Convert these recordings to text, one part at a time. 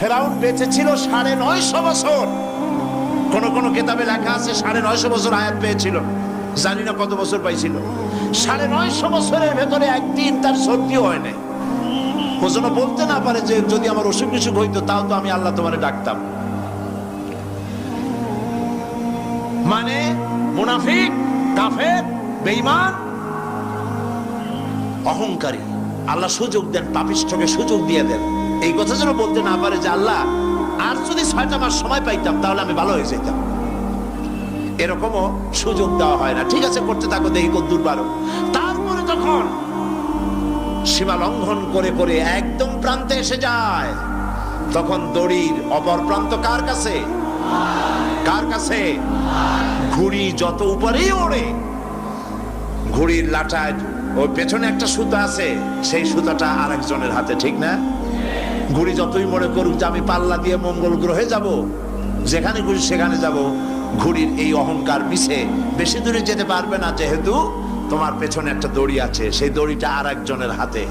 ফেরাউন বেঁচে ছিল ৯৫০ বছর। কোন কোন কিতাবে লেখা আছে ৯৫০ বছর আয়াত পেয়েছিল, জানি না কত বছর পাইছিল। ৯৫০ বছরের ভেতরে একদিন তার সর্দিও হয় নাই। ও যেন বলতে না পারে যে যদি আমার অসুখ বিসুখ হইতো তাও তো আমি আল্লাহ তোমারে ডাকতাম। মানে মুনাফিক, কাফের, বেঈমান, অহংকারী। আল্লাহ সুযোগ দেন, পাপিষ্ঠকে সুযোগ দিয়ে দেন। এই কথা যেন বলতে না পারে যে আল্লাহ আর যদি ৬টা মাস সময় পাইতাম তাহলে আমি ভালো হয়ে যেতাম। এরকমও সুযোগ দেওয়া হয় না। ঠিক আছে, করতে থাকো, দেখি কদ্দূর পারো। তারপরে যখন সীমা লঙ্ঘন করে করে একদম প্রান্তে এসে যায়, তখন দড়ির অপর প্রান্ত কার কাছে? কার কাছে? ঘুড়ি যত উপরেই ওড়ে, ঘুড়ির লাটায় ওই পেছনে একটা সুতা আছে, সেই সুতাটা আরেকজনের হাতে, ঠিক না? ঘুড়ি যতই মনে করুক যে আমি পাল্লা দিয়ে মঙ্গল গ্রহে যাব, যেখানে ঘুরি সেখানে যাব, ঘুড়ির এই অহংকার মিশে বেশি দূরে যেতে পারবে না, যেহেতু তোমার পেছনে একটা দড়ি আছে, সেই দড়িটা আরেকজনের হাতে।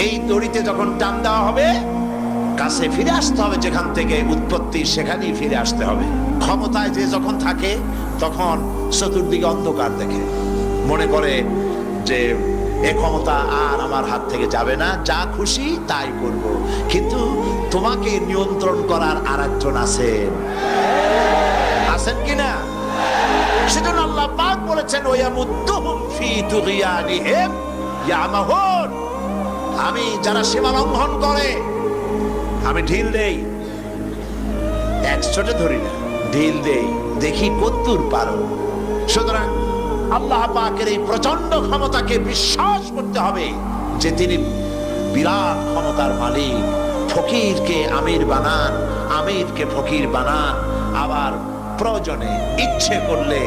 এই দড়িতে যখন টান দেওয়া হবে, কাছে ফিরে আসতে হবে, যেখান থেকে উৎপত্তি সেখানেই ফিরে আসতে হবে। ক্ষমতায় যে যখন থাকে তখন চতুর্দিকে অন্ধকার দেখে, মনে করে যে এ ক্ষমতা আর আমার হাত থেকে যাবে না, যা খুশি তাই করব। কিন্তু তোমাকে নিয়ন্ত্রণ করার আরেকজন আছেন, আছেন কিনা? সেজন্য আল্লাহ পাক বলেছেন ওয়ায়ামুদ্দুহুম ফি তুগয়ানিহিম ইয়ামাহুন। আমি যারা সীমা লঙ্ঘন করে আমি ঢিল দেই, একশোটে ধরি না, ঢিল দেই, দেখি কতদূর পারো। সুতরাং আল্লাহ পাকের এই প্রচন্ড ক্ষমতাকে বিশ্বাস করতে হবে যে তিনি বিরাট ক্ষমতার মালিক। ফকিরকে আমির বানান, আমিরকে ফকির বানান, আবার প্রয়োজনে ইচ্ছে করলে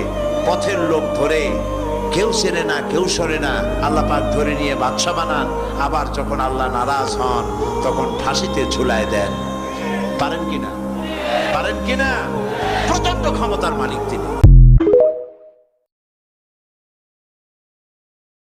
পথের লোক ধরে কেউ সেরে না কেউ সরে না আল্লাহ পাক ধরে নিয়ে বাদশা বানান। আবার যখন আল্লাহ নারাজ হন তখন ফাঁসিতে ঝুলায় দেন। পারেন কিনা? পারেন কিনা? প্রচন্ড ক্ষমতার মালিক তিনি।